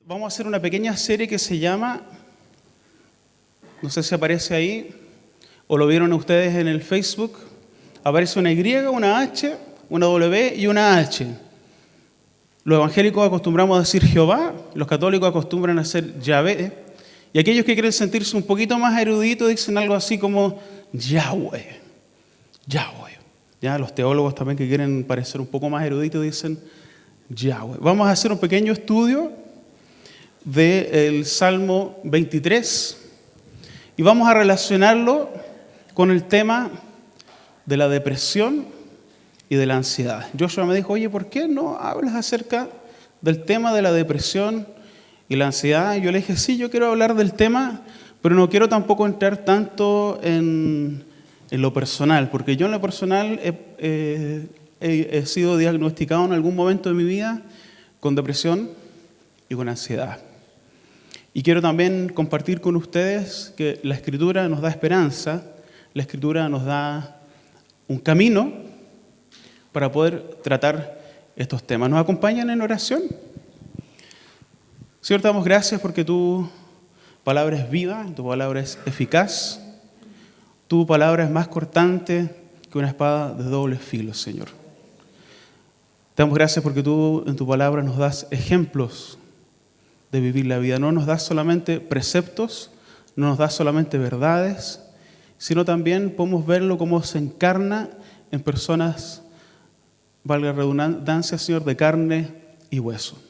Vamos a hacer una pequeña serie que se llama, no sé si aparece ahí, o lo vieron ustedes en el Facebook, aparece una Y, una H, una W y una H. Los evangélicos acostumbramos a decir Jehová, los católicos acostumbran a decir Yahvé, y aquellos que quieren sentirse un poquito más eruditos dicen algo así como Yahweh, Yahweh. Ya, los teólogos también que quieren parecer un poco más eruditos dicen Yahweh. Vamos a hacer un pequeño estudio del Salmo 23 y vamos a relacionarlo con el tema de la depresión y de la ansiedad. Joshua me dijo, oye, ¿por qué no hablas acerca del tema de la depresión y la ansiedad? Y yo le dije, sí, yo quiero hablar del tema, pero no quiero tampoco entrar tanto en lo personal, porque yo en lo personal he sido diagnosticado en algún momento de mi vida con depresión y con ansiedad. Y quiero también compartir con ustedes que la Escritura nos da esperanza, la Escritura nos da un camino para poder tratar estos temas. ¿Nos acompañan en oración? Señor, te damos gracias porque tu palabra es viva, tu palabra es eficaz, tu palabra es más cortante que una espada de doble filo, Señor. Te damos gracias porque tú en tu palabra nos das ejemplos de vivir la vida. No nos das solamente preceptos, no nos das solamente verdades, sino también podemos verlo como se encarna en personas, valga la redundancia, Señor, de carne y hueso.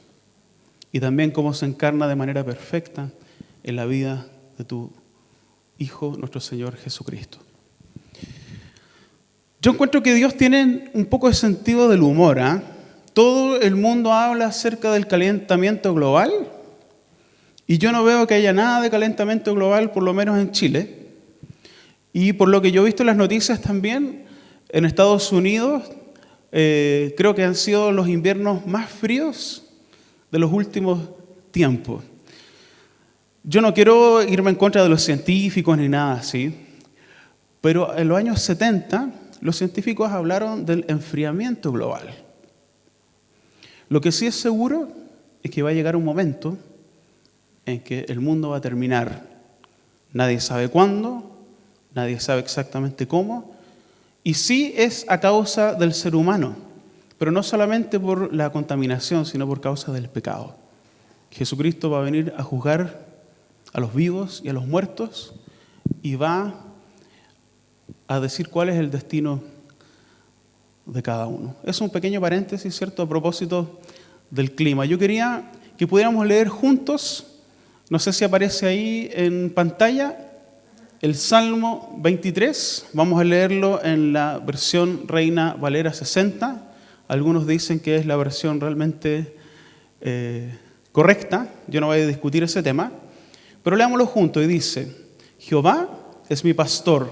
Y también cómo se encarna de manera perfecta en la vida de tu Hijo, nuestro Señor Jesucristo. Yo encuentro que Dios tiene un poco de sentido del humor, ¿eh? Todo el mundo habla acerca del calentamiento global y yo no veo que haya nada de calentamiento global, por lo menos en Chile. Y por lo que yo he visto en las noticias también, en Estados Unidos, creo que han sido los inviernos más fríos de los últimos tiempos. Yo no quiero irme en contra de los científicos ni nada así, pero en los años 70 los científicos hablaron del enfriamiento global. Lo que sí es seguro es que va a llegar un momento en que el mundo va a terminar. Nadie sabe cuándo, nadie sabe exactamente cómo, y sí es a causa del ser humano, pero no solamente por la contaminación, sino por causa del pecado. Jesucristo va a venir a juzgar a los vivos y a los muertos y va a decir cuál es el destino de cada uno. Es un pequeño paréntesis, ¿cierto?, a propósito del clima. Yo quería que pudiéramos leer juntos, no sé si aparece ahí en pantalla, el Salmo 23. Vamos a leerlo en la versión Reina Valera 60. Algunos dicen que es la versión realmente correcta. Yo no voy a discutir ese tema. Pero leámoslo juntos y dice, Jehová es mi pastor,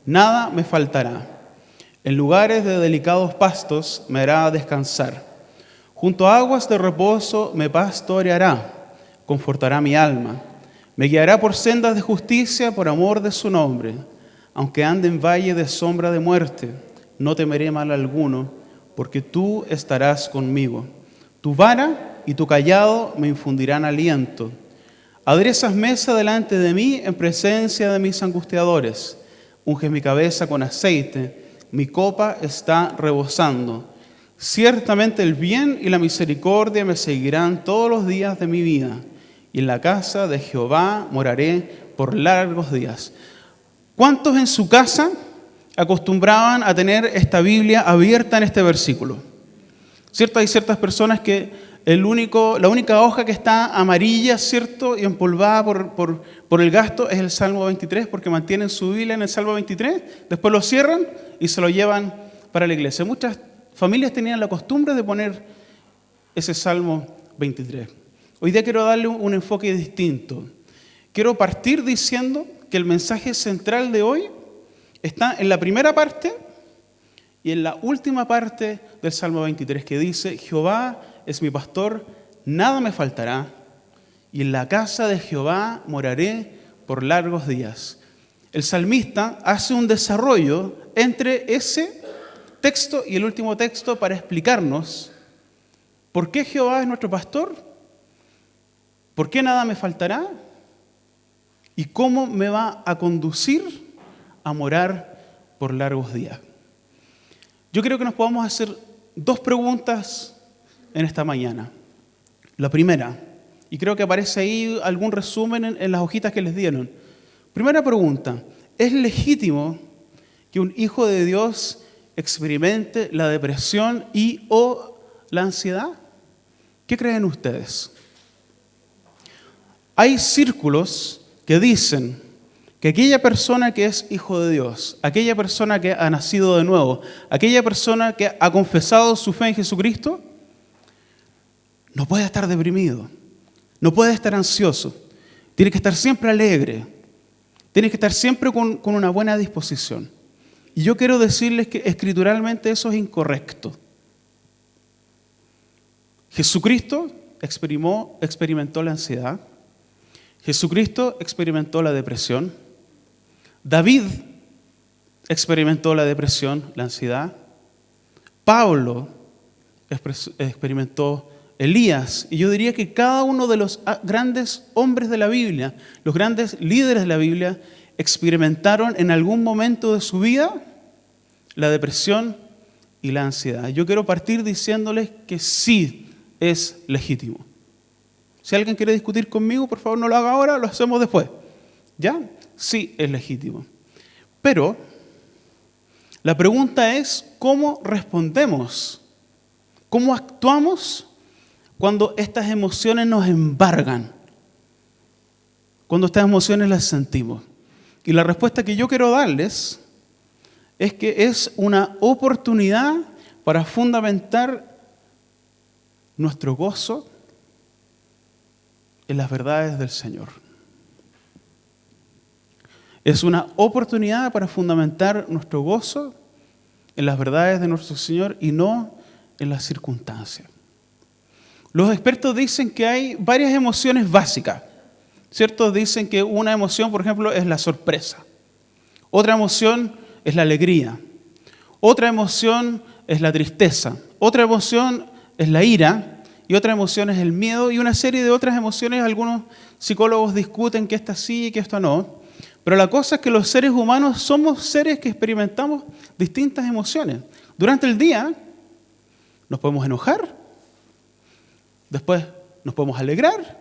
nada me faltará. En lugares de delicados pastos me hará descansar. Junto a aguas de reposo me pastoreará, confortará mi alma. Me guiará por sendas de justicia por amor de su nombre. Aunque ande en valle de sombra de muerte, no temeré mal alguno, porque tú estarás conmigo. Tu vara y tu cayado me infundirán aliento. Aderezas mesa delante de mí en presencia de mis angustiadores. Unges mi cabeza con aceite, mi copa está rebosando. Ciertamente el bien y la misericordia me seguirán todos los días de mi vida, y en la casa de Jehová moraré por largos días. ¿Cuántos en su casa acostumbraban a tener esta Biblia abierta en este versículo? ¿Cierto? Hay ciertas personas que la única hoja que está amarilla, ¿cierto?, y empolvada por el gasto es el Salmo 23, porque mantienen su Biblia en el Salmo 23, después lo cierran y se lo llevan para la iglesia. Muchas familias tenían la costumbre de poner ese Salmo 23. Hoy día quiero darle un enfoque distinto. Quiero partir diciendo que el mensaje central de hoy está en la primera parte y en la última parte del Salmo 23, que dice, Jehová es mi pastor, nada me faltará, y en la casa de Jehová moraré por largos días. El salmista hace un desarrollo entre ese texto y el último texto para explicarnos por qué Jehová es nuestro pastor ¿Por qué nada me faltará? ¿Y cómo me va a conducir a morar por largos días? Yo creo que nos podemos hacer dos preguntas en esta mañana. La primera, y creo que aparece ahí algún resumen en las hojitas que les dieron. Primera pregunta, ¿es legítimo que un hijo de Dios experimente la depresión y o la ansiedad? ¿Qué creen ustedes? Hay círculos que dicen que aquella persona que es hijo de Dios, aquella persona que ha nacido de nuevo, aquella persona que ha confesado su fe en Jesucristo, no puede estar deprimido, no puede estar ansioso, tiene que estar siempre alegre, tiene que estar siempre con una buena disposición. Y yo quiero decirles que escrituralmente eso es incorrecto. Jesucristo experimentó la ansiedad, Jesucristo experimentó la depresión, David experimentó la depresión, la ansiedad, Pablo experimentó, Elías, y yo diría que cada uno de los grandes hombres de la Biblia, los grandes líderes de la Biblia, experimentaron en algún momento de su vida la depresión y la ansiedad. Yo quiero partir diciéndoles que sí es legítimo. Si alguien quiere discutir conmigo, por favor no lo haga ahora, lo hacemos después. ¿Ya? Sí es legítimo. Pero la pregunta es, ¿cómo respondemos? ¿Cómo actuamos cuando estas emociones nos embargan? Cuando estas emociones las sentimos. Y la respuesta que yo quiero darles es que es una oportunidad para fundamentar nuestro gozo en las verdades del Señor. Es una oportunidad para fundamentar nuestro gozo en las verdades de nuestro Señor y no en las circunstancias. Los expertos dicen que hay varias emociones básicas, ¿cierto? Dicen que una emoción, por ejemplo, es la sorpresa. Otra emoción es la alegría. Otra emoción es la tristeza. Otra emoción es la ira. Y otra emoción es el miedo. Y una serie de otras emociones, algunos psicólogos discuten que esta sí y que esta no. Pero la cosa es que los seres humanos somos seres que experimentamos distintas emociones. Durante el día nos podemos enojar, después nos podemos alegrar,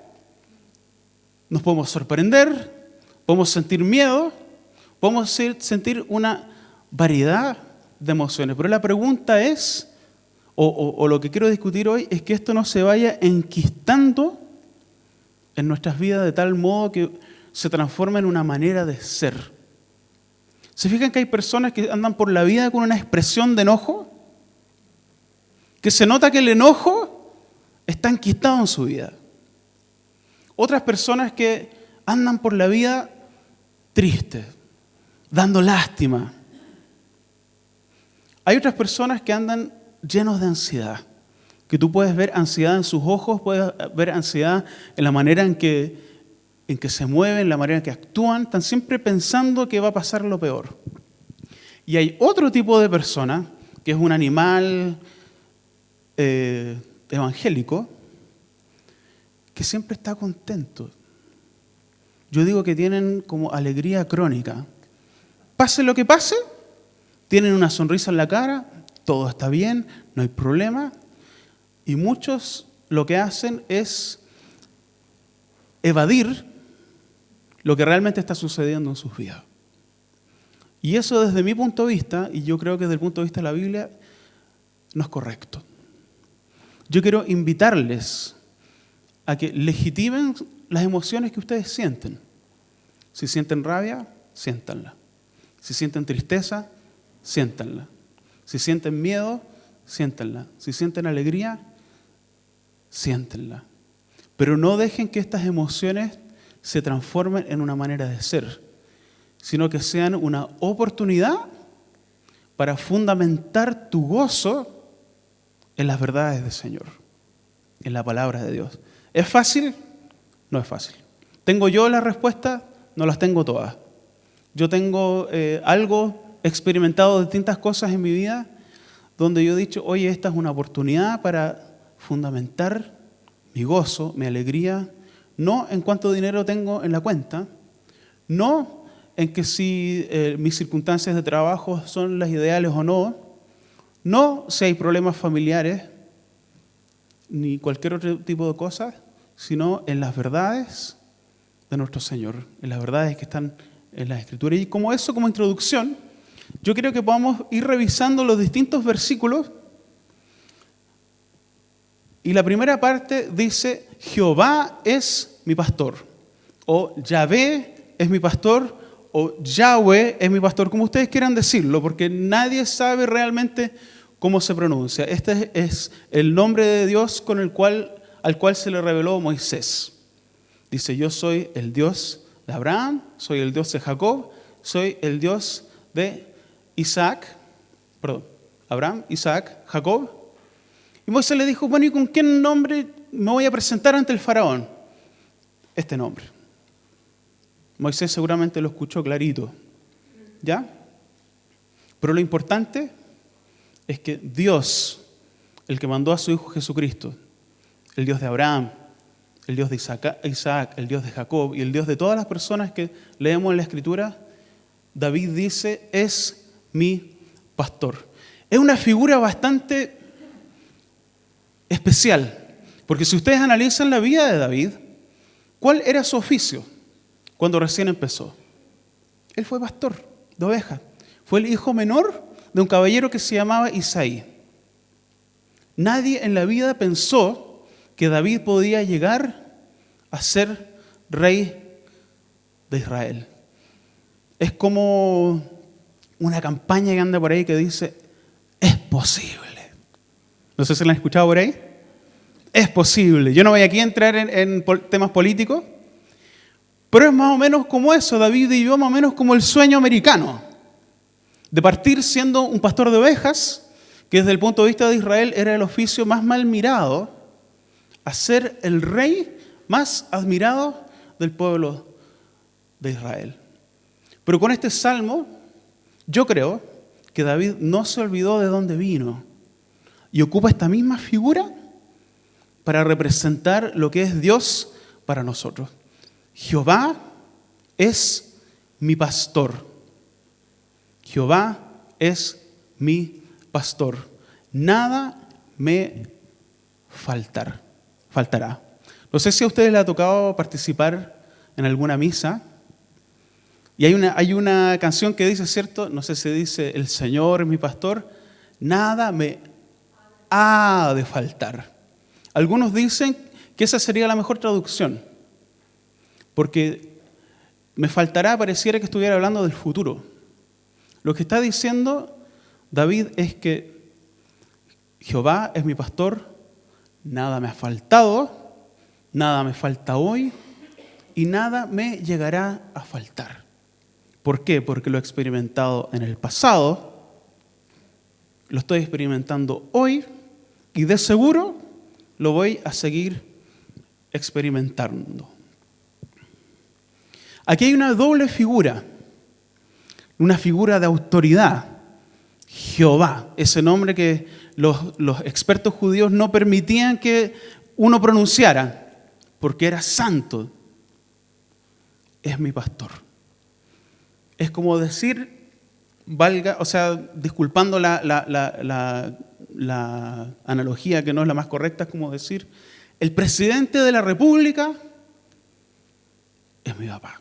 nos podemos sorprender, podemos sentir miedo, podemos sentir una variedad de emociones. Pero la pregunta es, o lo que quiero discutir hoy, es que esto no se vaya enquistando en nuestras vidas de tal modo que se transforma en una manera de ser. ¿Se fijan que hay personas que andan por la vida con una expresión de enojo? Que se nota que el enojo está enquistado en su vida. Otras personas que andan por la vida tristes, dando lástima. Hay otras personas que andan llenos de ansiedad, que tú puedes ver ansiedad en sus ojos, puedes ver ansiedad en la manera en que se mueven, en la manera en que actúan, están siempre pensando que va a pasar lo peor. Y hay otro tipo de persona, que es un animal evangélico, que siempre está contento. Yo digo que tienen como alegría crónica. Pase lo que pase, tienen una sonrisa en la cara, todo está bien, no hay problema. Y muchos lo que hacen es evadir lo que realmente está sucediendo en sus vidas. Y eso desde mi punto de vista, y yo creo que desde el punto de vista de la Biblia, no es correcto. Yo quiero invitarles a que legitimen las emociones que ustedes sienten. Si sienten rabia, siéntanla. Si sienten tristeza, siéntanla. Si sienten miedo, siéntanla. Si sienten alegría, siéntenla. Pero no dejen que estas emociones se transformen en una manera de ser, sino que sean una oportunidad para fundamentar tu gozo en las verdades del Señor, en la palabra de Dios. ¿Es fácil? No es fácil. ¿Tengo yo la respuesta? No las tengo todas. Yo tengo experimentado distintas cosas en mi vida donde yo he dicho, oye, esta es una oportunidad para fundamentar mi gozo, mi alegría, no en cuánto dinero tengo en la cuenta, no en que si mis circunstancias de trabajo son las ideales o no, no si hay problemas familiares, ni cualquier otro tipo de cosas, sino en las verdades de nuestro Señor, en las verdades que están en la Escritura. Y como eso, como introducción, yo creo que podamos ir revisando los distintos versículos. Y la primera parte dice, Jehová es mi pastor, o Yahvé es mi pastor, o Yahweh es mi pastor, como ustedes quieran decirlo, porque nadie sabe realmente cómo se pronuncia. Este es el nombre de Dios al cual se le reveló Moisés. Dice, yo soy el Dios de Abraham, soy el Dios de Jacob, soy el Dios de Abraham, Isaac, Jacob. Y Moisés le dijo, bueno, ¿y con qué nombre me voy a presentar ante el faraón? Este nombre. Moisés seguramente lo escuchó clarito, ¿ya? Pero lo importante es que Dios, el que mandó a su Hijo Jesucristo, el Dios de Abraham, el Dios de Isaac, el Dios de Jacob y el Dios de todas las personas que leemos en la Escritura, David dice, es mi pastor. Es una figura bastante especial, porque si ustedes analizan la vida de David, ¿cuál era su oficio cuando recién empezó? Él fue pastor de ovejas. Fue el hijo menor de un caballero que se llamaba Isaí. Nadie en la vida pensó que David podía llegar a ser rey de Israel. Es como una campaña que anda por ahí que dice, es posible. No sé si la han escuchado por ahí. Es posible. Yo no voy aquí a entrar en temas políticos, pero es más o menos como eso. David vivió más o menos como el sueño americano, de partir siendo un pastor de ovejas, que desde el punto de vista de Israel era el oficio más mal mirado, a ser el rey más admirado del pueblo de Israel. Pero con este salmo, yo creo que David no se olvidó de dónde vino y ocupa esta misma figura para representar lo que es Dios para nosotros. Jehová es mi pastor. Jehová es mi pastor. Nada me faltará. No sé si a ustedes les ha tocado participar en alguna misa. Y hay una canción que dice, ¿cierto? No sé si dice, el Señor es mi pastor, nada me ha de faltar. Algunos dicen que esa sería la mejor traducción, porque me faltará, pareciera que estuviera hablando del futuro. Lo que está diciendo David es que Jehová es mi pastor, nada me ha faltado, nada me falta hoy y nada me llegará a faltar. ¿Por qué? Porque lo he experimentado en el pasado, lo estoy experimentando hoy y de seguro lo voy a seguir experimentando. Aquí hay una doble figura, una figura de autoridad. Jehová, ese nombre que los expertos judíos no permitían que uno pronunciara, porque era santo. Es mi pastor. Es como decir, disculpando la analogía que no es la más correcta, es como decir, el presidente de la República es mi papá.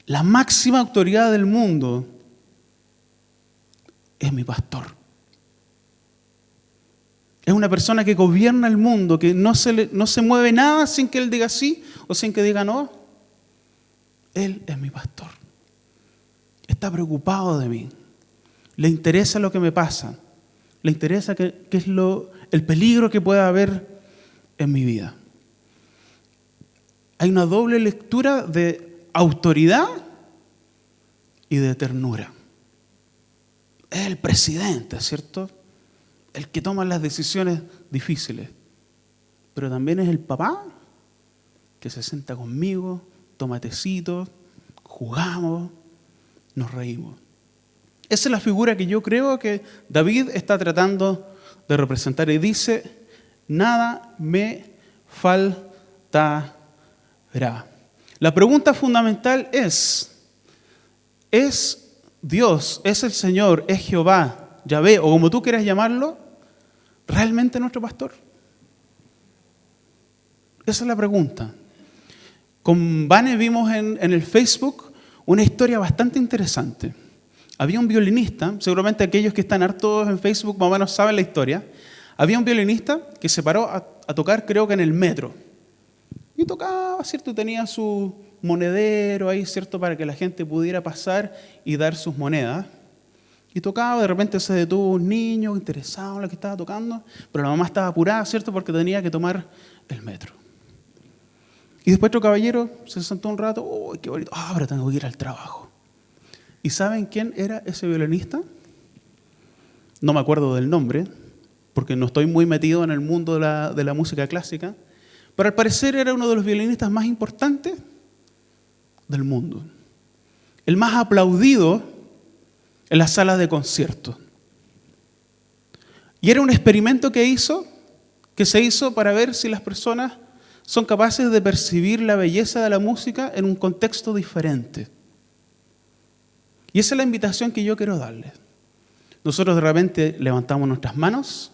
La máxima autoridad del mundo es mi pastor. Es una persona que gobierna el mundo, que no se mueve nada sin que él diga sí o sin que diga no. Él es mi pastor. Está preocupado de mí. Le interesa lo que me pasa. Le interesa qué es el peligro que pueda haber en mi vida. Hay una doble lectura de autoridad y de ternura. Es el presidente, ¿cierto? El que toma las decisiones difíciles. Pero también es el papá que se sienta conmigo, toma tecito, jugamos, nos reímos. Esa es la figura que yo creo que David está tratando de representar y dice, nada me faltará. La pregunta fundamental ¿es Dios, es el Señor, es Jehová, Yahvé, o como tú quieras llamarlo, realmente nuestro pastor? Esa es la pregunta. Con Vane vimos en el Facebook una historia bastante interesante. Había un violinista, seguramente aquellos que están hartos en Facebook más o menos saben la historia. Había un violinista que se paró a tocar, creo que en el metro. Y tocaba, ¿cierto? Tenía su monedero ahí, ¿cierto? Para que la gente pudiera pasar y dar sus monedas. Y tocaba, de repente se detuvo un niño interesado en lo que estaba tocando, pero la mamá estaba apurada, ¿cierto? Porque tenía que tomar el metro. Y después otro caballero se sentó un rato, ¡uy, qué bonito! Ahora tengo que ir al trabajo. ¿Y saben quién era ese violinista? No me acuerdo del nombre, porque no estoy muy metido en el mundo de la música clásica, pero al parecer era uno de los violinistas más importantes del mundo. El más aplaudido en las salas de conciertos. Y era un experimento que se hizo para ver si las personas son capaces de percibir la belleza de la música en un contexto diferente. Y esa es la invitación que yo quiero darles. Nosotros de repente levantamos nuestras manos,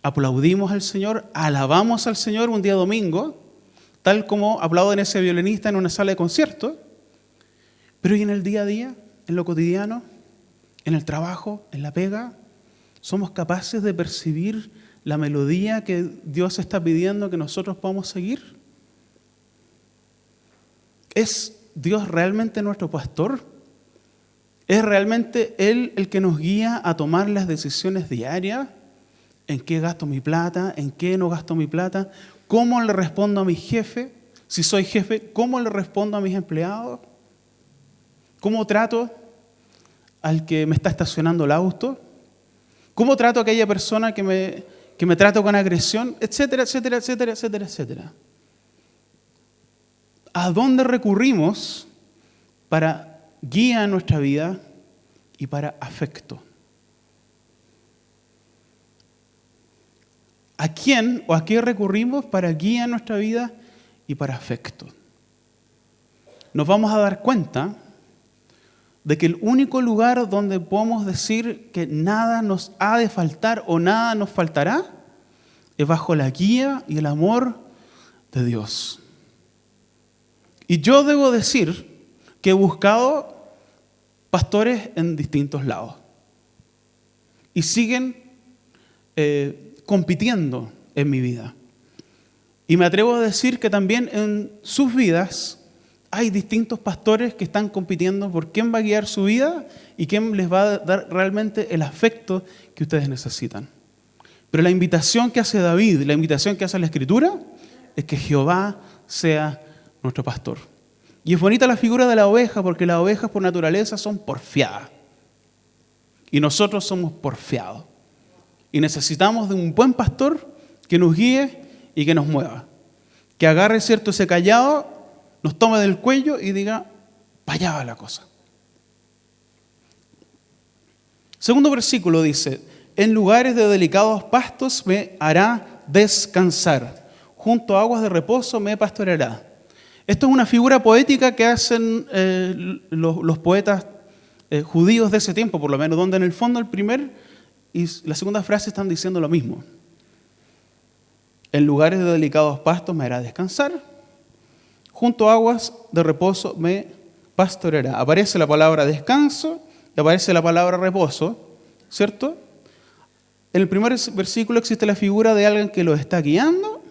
aplaudimos al Señor, alabamos al Señor un día domingo, tal como aplauden ese violinista en una sala de concierto, pero ¿y en el día a día, en lo cotidiano, en el trabajo, en la pega? ¿Somos capaces de percibir la melodía que Dios está pidiendo que nosotros podamos seguir? ¿Es Dios realmente nuestro pastor? ¿Es realmente Él el que nos guía a tomar las decisiones diarias? ¿En qué gasto mi plata? ¿En qué no gasto mi plata? ¿Cómo le respondo a mi jefe? Si soy jefe, ¿cómo le respondo a mis empleados? ¿Cómo trato al que me está estacionando el auto? ¿Cómo trato a aquella persona que me trato con agresión? Etcétera, etcétera, etcétera, etcétera, etcétera. ¿A dónde recurrimos para guía en nuestra vida y para afecto? ¿A quién o a qué recurrimos para guía en nuestra vida y para afecto? Nos vamos a dar cuenta de que el único lugar donde podemos decir que nada nos ha de faltar o nada nos faltará es bajo la guía y el amor de Dios. Y yo debo decir que he buscado pastores en distintos lados y siguen compitiendo en mi vida. Y me atrevo a decir que también en sus vidas hay distintos pastores que están compitiendo por quién va a guiar su vida y quién les va a dar realmente el afecto que ustedes necesitan. Pero la invitación que hace David, la invitación que hace la Escritura, es que Jehová sea nuestro pastor. Y es bonita la figura de la oveja, porque las ovejas por naturaleza son porfiadas. Y nosotros somos porfiados. Y necesitamos de un buen pastor que nos guíe y que nos mueva. Que agarre, ¿cierto?, ese callado, nos tome del cuello y diga, para allá va la cosa. Segundo versículo dice, en lugares de delicados pastos me hará descansar. Junto a aguas de reposo me pastoreará. Esto es una figura poética que hacen los poetas judíos de ese tiempo, por lo menos, donde en el fondo el primer y la segunda frase están diciendo lo mismo. En lugares de delicados pastos me hará descansar, junto a aguas de reposo me pastoreará. Aparece la palabra descanso y aparece la palabra reposo, ¿cierto? En el primer versículo existe la figura de alguien que lo está guiando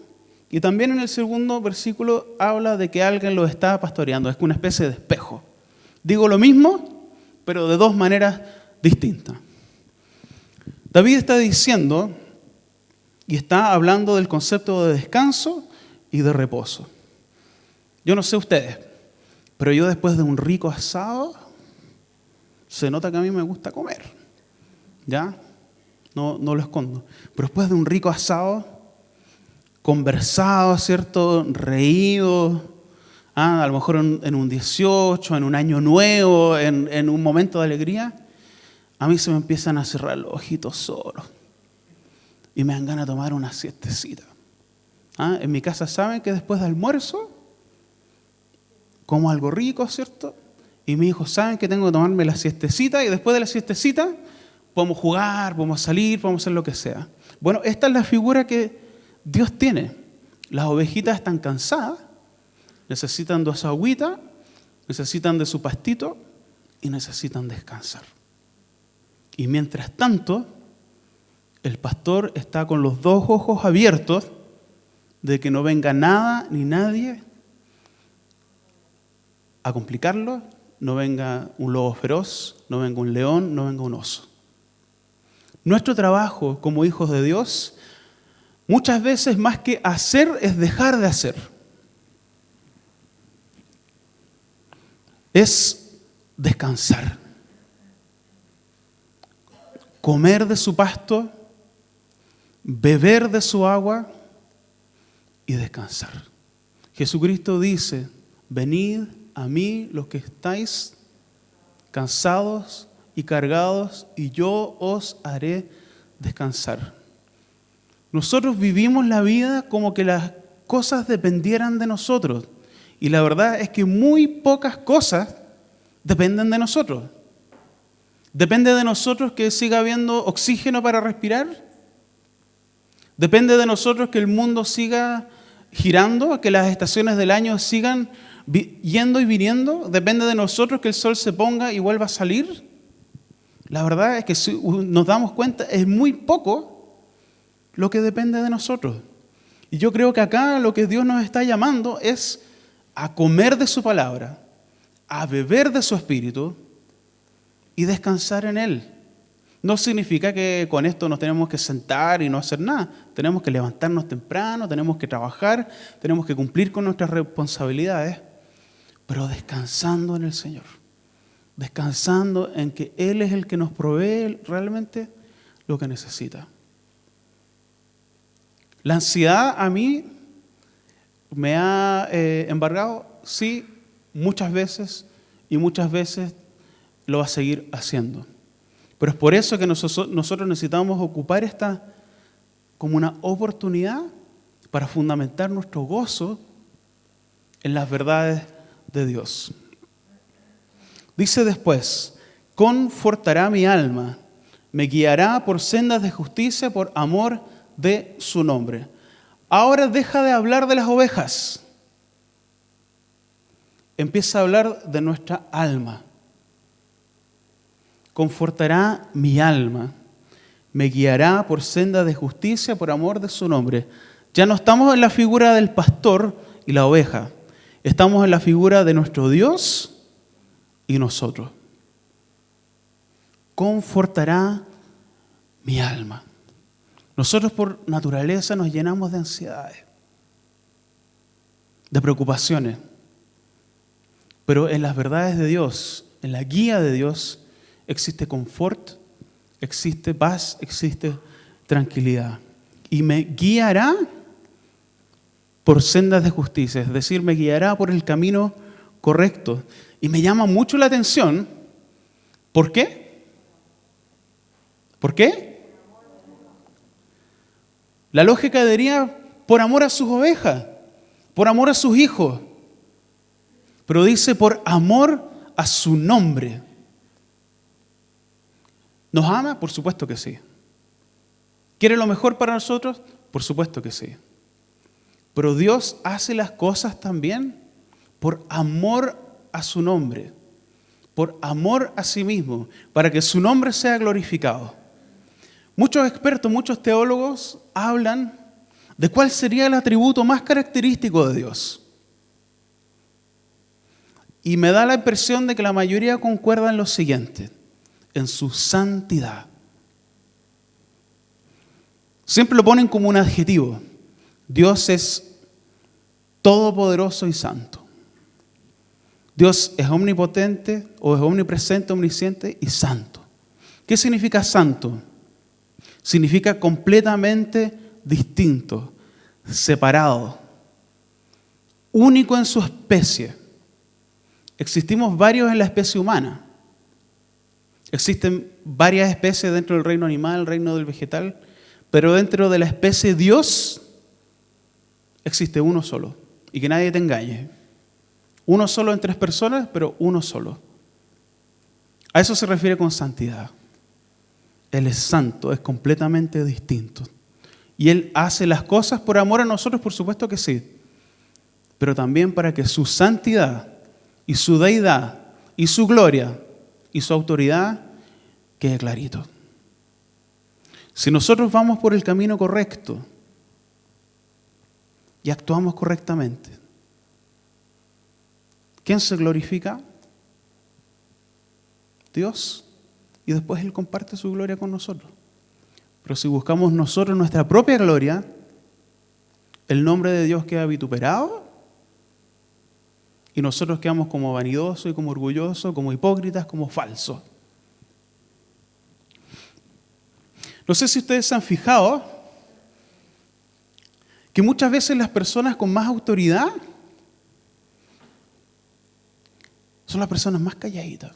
y también en el segundo versículo habla de que alguien lo está pastoreando. Es una especie de espejo. Digo lo mismo, pero de dos maneras distintas. David está diciendo y está hablando del concepto de descanso y de reposo. Yo no sé ustedes, pero yo después de un rico asado, se nota que a mí me gusta comer. ¿Ya? No lo escondo. Pero después de un rico asado, conversado, ¿cierto? Reído, a lo mejor en un 18, en un año nuevo, en un momento de alegría, a mí se me empiezan a cerrar los ojitos solos y me dan ganas de tomar una siestecita. En mi casa saben que después de almuerzo como algo rico, ¿cierto? Y mis hijos saben que tengo que tomarme la siestecita y después de la siestecita podemos jugar, podemos salir, podemos hacer lo que sea. Bueno, esta es la figura que Dios tiene. Las ovejitas están cansadas, necesitan de su agüita, necesitan de su pastito y necesitan descansar. Y mientras tanto, el pastor está con los dos ojos abiertos de que no venga nada ni nadie a complicarlo, no venga un lobo feroz, no venga un león, no venga un oso. Nuestro trabajo como hijos de Dios, muchas veces más que hacer, es dejar de hacer. Es descansar. Comer de su pasto, beber de su agua y descansar. Jesucristo dice, venid a mí los que estáis cansados y cargados, y yo os haré descansar. Nosotros vivimos la vida como que las cosas dependieran de nosotros, y la verdad es que muy pocas cosas dependen de nosotros. ¿Depende de nosotros que siga habiendo oxígeno para respirar? ¿Depende de nosotros que el mundo siga girando, que las estaciones del año sigan yendo y viniendo? ¿Depende de nosotros que el sol se ponga y vuelva a salir? La verdad es que si nos damos cuenta, es muy poco lo que depende de nosotros. Y yo creo que acá lo que Dios nos está llamando es a comer de su palabra, a beber de su espíritu y descansar en Él. No significa que con esto nos tenemos que sentar y no hacer nada. Tenemos que levantarnos temprano, tenemos que trabajar, tenemos que cumplir con nuestras responsabilidades, pero descansando en el Señor. Descansando en que Él es el que nos provee realmente lo que necesita. La ansiedad a mí me ha embargado, sí, muchas veces, y muchas veces lo va a seguir haciendo. Pero es por eso que nosotros necesitamos ocupar esta como una oportunidad para fundamentar nuestro gozo en las verdades de Dios. Dice después, confortará mi alma, me guiará por sendas de justicia por amor de su nombre. Ahora deja de hablar de las ovejas. Empieza a hablar de nuestra alma. Confortará mi alma, me guiará por sendas de justicia por amor de su nombre. Ya no estamos en la figura del pastor y la oveja. Estamos en la figura de nuestro Dios y nosotros. Confortará mi alma. Nosotros por naturaleza nos llenamos de ansiedades, de preocupaciones. Pero en las verdades de Dios, en la guía de Dios, existe confort, existe paz, existe tranquilidad. Y me guiará por sendas de justicia, es decir, me guiará por el camino correcto. Y me llama mucho la atención. ¿Por qué? ¿Por qué? La lógica diría por amor a sus ovejas, por amor a sus hijos. Pero dice por amor a su nombre. ¿Nos ama? Por supuesto que sí. ¿Quiere lo mejor para nosotros? Por supuesto que sí. Pero Dios hace las cosas también por amor a su nombre, por amor a sí mismo, para que su nombre sea glorificado. Muchos expertos, muchos teólogos hablan de cuál sería el atributo más característico de Dios. Y me da la impresión de que la mayoría concuerda en lo siguiente: en su santidad. Siempre lo ponen como un adjetivo. Dios es todopoderoso y santo. Dios es omnipotente o es omnipresente, omnisciente y santo. ¿Qué significa santo? Significa completamente distinto, separado, único en su especie. Existimos varios en la especie humana. Existen varias especies dentro del reino animal, el reino del vegetal, pero dentro de la especie Dios existe uno solo. Y que nadie te engañe. Uno solo en tres personas, pero uno solo. A eso se refiere con santidad. Él es santo, es completamente distinto. Y Él hace las cosas por amor a nosotros, por supuesto que sí. Pero también para que su santidad y su deidad y su gloria y su autoridad quede clarito. Si nosotros vamos por el camino correcto y actuamos correctamente, ¿quién se glorifica? Dios. Y después Él comparte su gloria con nosotros. Pero si buscamos nosotros nuestra propia gloria, el nombre de Dios queda vituperado y nosotros quedamos como vanidosos y como orgullosos, como hipócritas, como falsos. No sé si ustedes se han fijado que muchas veces las personas con más autoridad son las personas más calladitas.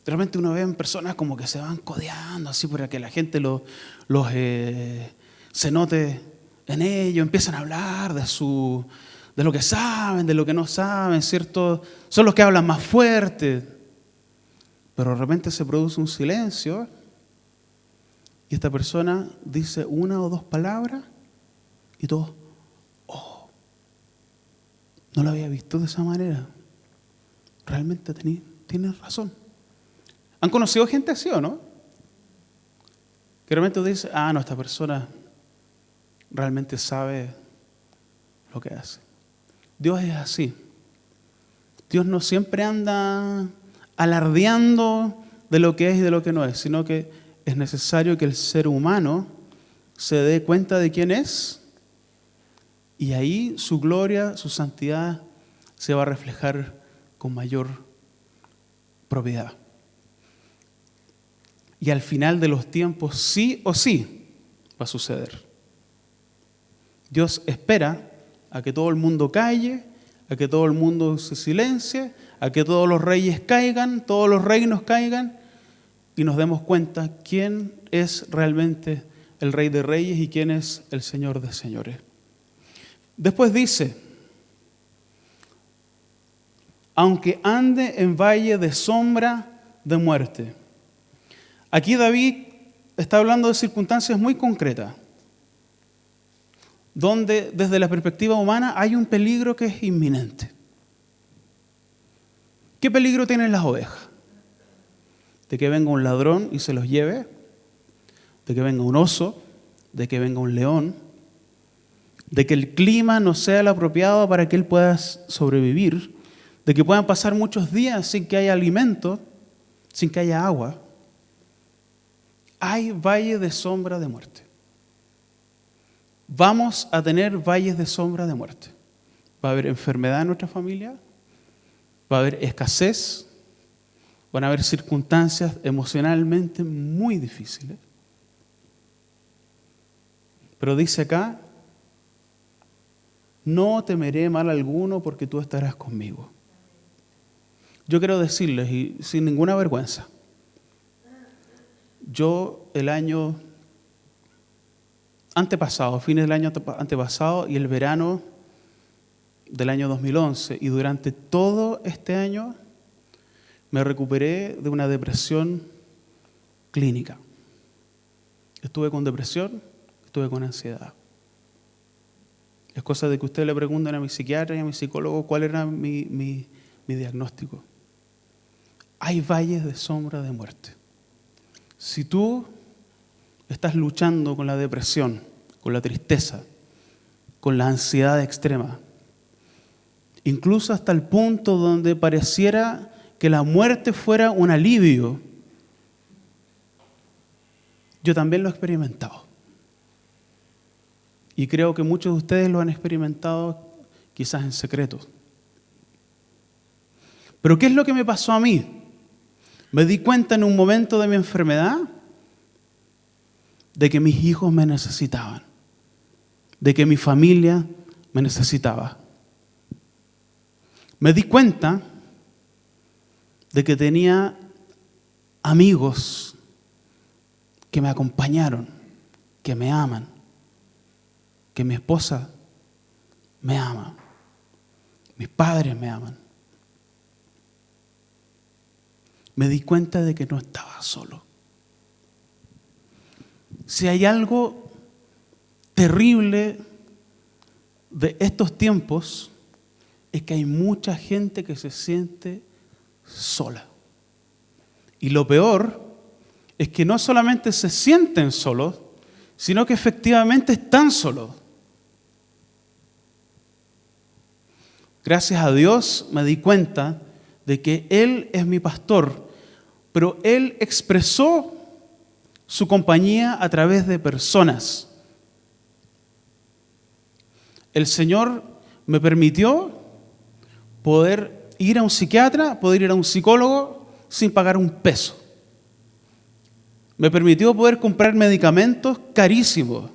De repente uno ve en personas como que se van codeando así para que la gente se note en ellos, empiezan a hablar de lo que saben, de lo que no saben, ¿cierto? Son los que hablan más fuerte. Pero de repente se produce un silencio y esta persona dice una o dos palabras y todos, oh, no lo había visto de esa manera. Realmente tienes razón. ¿Han conocido gente así o no? Que realmente dice, no, esta persona realmente sabe lo que hace. Dios es así. Dios no siempre anda alardeando de lo que es y de lo que no es, sino que es necesario que el ser humano se dé cuenta de quién es y ahí su gloria, su santidad se va a reflejar con mayor propiedad. Y al final de los tiempos, sí o sí, va a suceder. Dios espera a que todo el mundo calle, a que todo el mundo se silencie, a que todos los reyes caigan, todos los reinos caigan, y nos demos cuenta quién es realmente el Rey de Reyes y quién es el Señor de Señores. Después dice, aunque ande en valle de sombra de muerte. Aquí David está hablando de circunstancias muy concretas, donde desde la perspectiva humana hay un peligro que es inminente. ¿Qué peligro tienen las ovejas? De que venga un ladrón y se los lleve, de que venga un oso, de que venga un león, de que el clima no sea el apropiado para que él pueda sobrevivir, de que puedan pasar muchos días sin que haya alimento, sin que haya agua. Hay valle de sombra de muerte. Vamos a tener valles de sombra de muerte. Va a haber enfermedad en nuestra familia, va a haber escasez, van a haber circunstancias emocionalmente muy difíciles. Pero dice acá, no temeré mal alguno porque tú estarás conmigo. Yo quiero decirles, y sin ninguna vergüenza, yo el año antepasado, fines del año antepasado y el verano del año 2011 y durante todo este año me recuperé de una depresión clínica. Estuve con depresión, estuve con ansiedad. Es cosa de que usted le pregunten a mi psiquiatra y a mi psicólogo cuál era mi diagnóstico. Hay valles de sombra de muerte. Si tú estás luchando con la depresión, con la tristeza, con la ansiedad extrema, incluso hasta el punto donde pareciera que la muerte fuera un alivio, yo también lo he experimentado. Y creo que muchos de ustedes lo han experimentado quizás en secreto. Pero ¿qué es lo que me pasó a mí? Me di cuenta en un momento de mi enfermedad de que mis hijos me necesitaban, de que mi familia me necesitaba. Me di cuenta de que tenía amigos que me acompañaron, que me aman. que mi esposa me ama, mis padres me aman. Me di cuenta de que no estaba solo. Si hay algo terrible de estos tiempos, es que hay mucha gente que se siente sola. Y lo peor es que no solamente se sienten solos, sino que efectivamente están solos. Gracias a Dios me di cuenta de que Él es mi pastor, pero Él expresó su compañía a través de personas. El Señor me permitió poder ir a un psiquiatra, poder ir a un psicólogo sin pagar un peso. Me permitió poder comprar medicamentos carísimos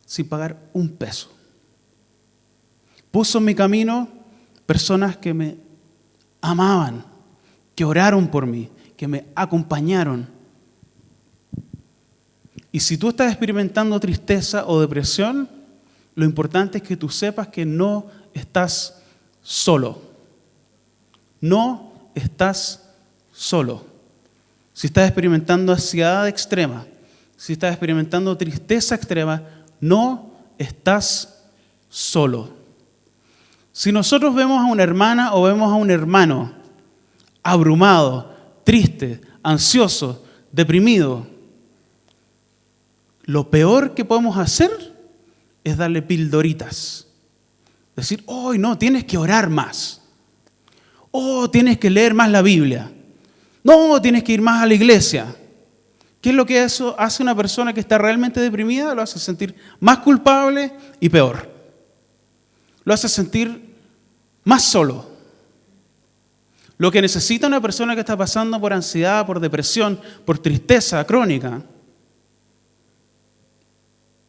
sin pagar un peso. Puso en mi camino personas que me amaban, que oraron por mí, que me acompañaron. Y si tú estás experimentando tristeza o depresión, lo importante es que tú sepas que no estás solo. No estás solo. Si estás experimentando ansiedad extrema, si estás experimentando tristeza extrema, no estás solo. Si nosotros vemos a una hermana o vemos a un hermano abrumado, triste, ansioso, deprimido, lo peor que podemos hacer es darle pildoritas. Decir, oh, no, tienes que orar más. Oh, tienes que leer más la Biblia. No, tienes que ir más a la iglesia. ¿Qué es lo que eso hace una persona que está realmente deprimida? Lo hace sentir más culpable y peor. Lo hace sentir más solo. Lo que necesita una persona que está pasando por ansiedad, por depresión, por tristeza crónica,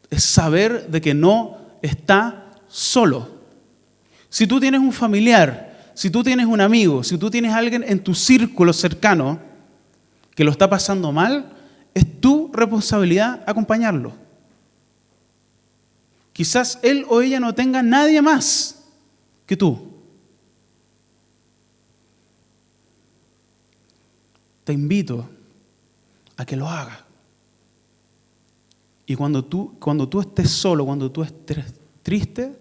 es saber de que no está solo. Si tú tienes un familiar, si tú tienes un amigo, si tú tienes a alguien en tu círculo cercano que lo está pasando mal, es tu responsabilidad acompañarlo. Quizás él o ella no tenga nadie más que tú. Te invito a que lo hagas. Y cuando tú estés solo, cuando tú estés triste,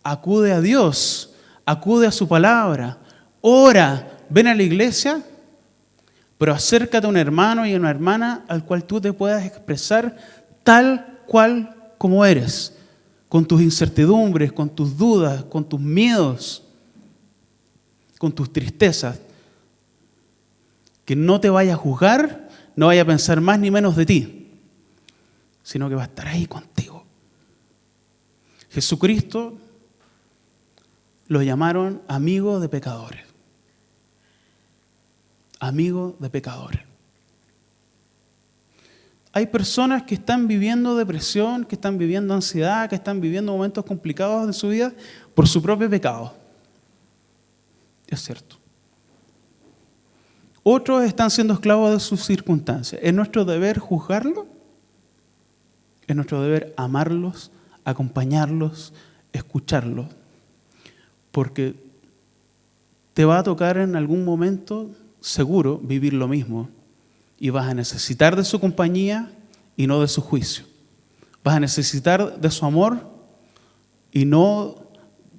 acude a Dios, acude a su palabra, ora, ven a la iglesia, pero acércate a un hermano y a una hermana al cual tú te puedas expresar tal cual como eres, con tus incertidumbres, con tus dudas, con tus miedos, con tus tristezas. Que no te vaya a juzgar, no vaya a pensar más ni menos de ti, sino que va a estar ahí contigo. Jesucristo lo llamaron amigo de pecadores. Amigo de pecadores. Hay personas que están viviendo depresión, que están viviendo ansiedad, que están viviendo momentos complicados de su vida por su propio pecado. Es cierto. Otros están siendo esclavos de sus circunstancias. ¿Es nuestro deber juzgarlos? Es nuestro deber amarlos, acompañarlos, escucharlos. Porque te va a tocar en algún momento, seguro, vivir lo mismo. Y vas a necesitar de su compañía y no de su juicio. Vas a necesitar de su amor y no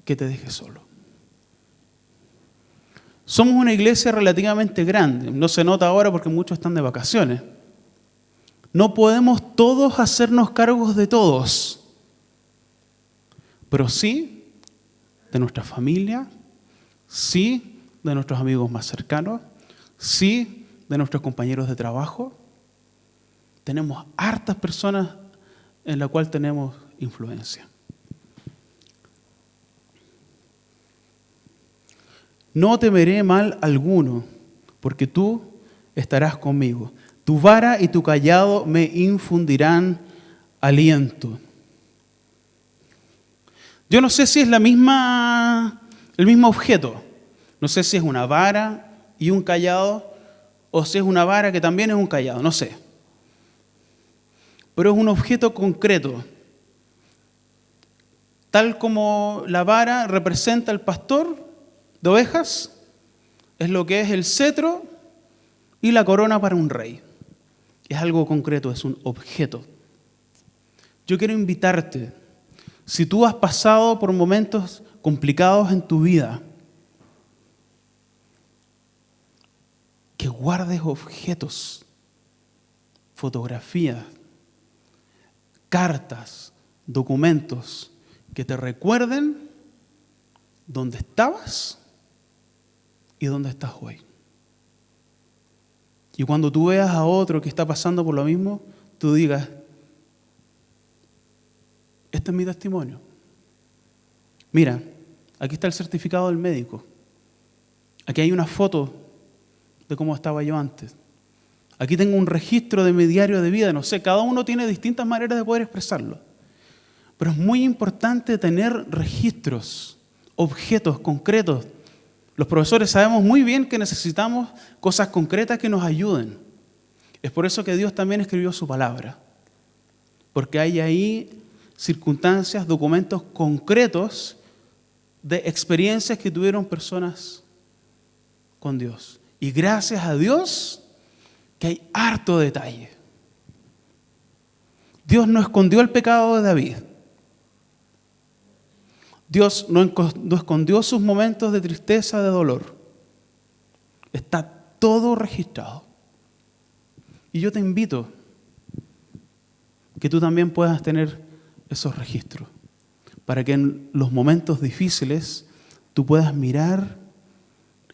que te deje solo. Somos una iglesia relativamente grande. No se nota ahora porque muchos están de vacaciones. No podemos todos hacernos cargos de todos. Pero sí de nuestra familia, sí de nuestros amigos más cercanos, sí de nuestros compañeros de trabajo. Tenemos hartas personas en las cuales tenemos influencia. No temeré mal alguno, porque tú estarás conmigo. Tu vara y tu cayado me infundirán aliento. Yo no sé si es el mismo objeto. No sé si es una vara y un cayado, o si es una vara que también es un cayado, no sé. Pero es un objeto concreto. Tal como la vara representa al pastor de ovejas, es lo que es el cetro y la corona para un rey. Es algo concreto, es un objeto. Yo quiero invitarte, si tú has pasado por momentos complicados en tu vida, que guardes objetos, fotografías, cartas, documentos que te recuerden dónde estabas y dónde estás hoy. Y cuando tú veas a otro que está pasando por lo mismo, tú digas, este es mi testimonio. Mira, aquí está el certificado del médico. Aquí hay una foto de cómo estaba yo antes. Aquí tengo un registro de mi diario de vida. No sé, cada uno tiene distintas maneras de poder expresarlo. Pero es muy importante tener registros, objetos concretos. Los profesores sabemos muy bien que necesitamos cosas concretas que nos ayuden. Es por eso que Dios también escribió su palabra. Porque hay ahí circunstancias, documentos concretos de experiencias que tuvieron personas con Dios. Y gracias a Dios que hay harto detalle. Dios no escondió el pecado de David. Dios no escondió sus momentos de tristeza, de dolor. Está todo registrado. Y yo te invito que tú también puedas tener esos registros, para que en los momentos difíciles tú puedas mirar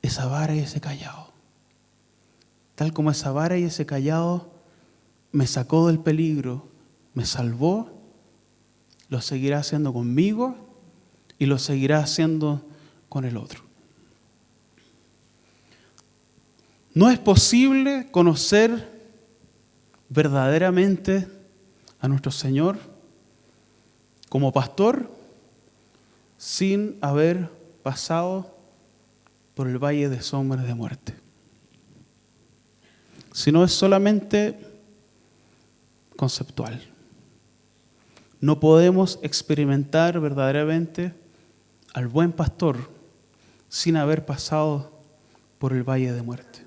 esa vara y ese cayado. Tal como esa vara y ese cayado me sacó del peligro, me salvó, lo seguirá haciendo conmigo y lo seguirá haciendo con el otro. No es posible conocer verdaderamente a nuestro Señor como pastor sin haber pasado por el valle de sombras de muerte. Si no es solamente conceptual. No podemos experimentar verdaderamente al buen pastor sin haber pasado por el valle de muerte.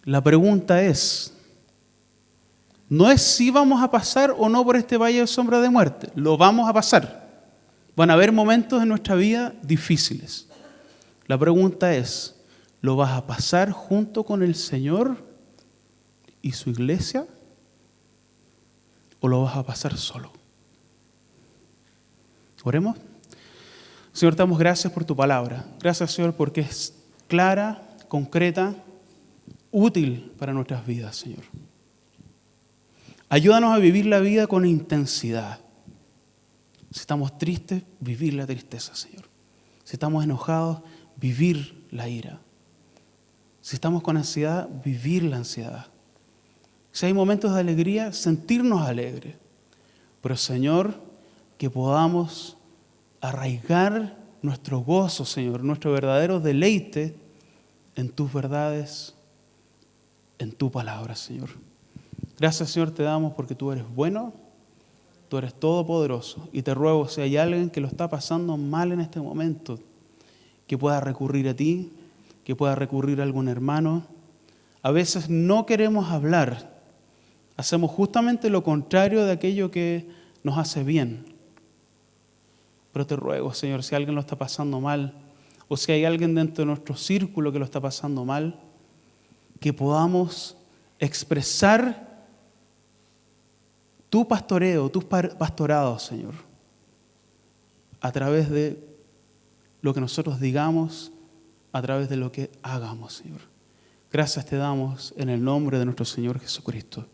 La pregunta es, no es si vamos a pasar o no por este valle de sombra de muerte, lo vamos a pasar. Van a haber momentos en nuestra vida difíciles. La pregunta es, ¿lo vas a pasar junto con el Señor y su iglesia o lo vas a pasar solo? Oremos. Señor, te damos gracias por tu palabra. Gracias, Señor, porque es clara, concreta, útil para nuestras vidas, Señor. Ayúdanos a vivir la vida con intensidad. Si estamos tristes, vivir la tristeza, Señor. Si estamos enojados, vivir la ira. Si estamos con ansiedad, vivir la ansiedad. Si hay momentos de alegría, sentirnos alegres. Pero, Señor, que podamos arraigar nuestro gozo, Señor, nuestro verdadero deleite en tus verdades, en tu palabra, Señor. Gracias, Señor, te damos porque tú eres bueno, tú eres todopoderoso. Y te ruego, si hay alguien que lo está pasando mal en este momento, que pueda recurrir a ti, que pueda recurrir a algún hermano. A veces no queremos hablar. Hacemos justamente lo contrario de aquello que nos hace bien. Pero te ruego, Señor, si alguien lo está pasando mal, o si hay alguien dentro de nuestro círculo que lo está pasando mal, que podamos expresar tu pastoreo, tus pastorados, Señor, a través de lo que nosotros digamos, a través de lo que hagamos, Señor. Gracias te damos en el nombre de nuestro Señor Jesucristo.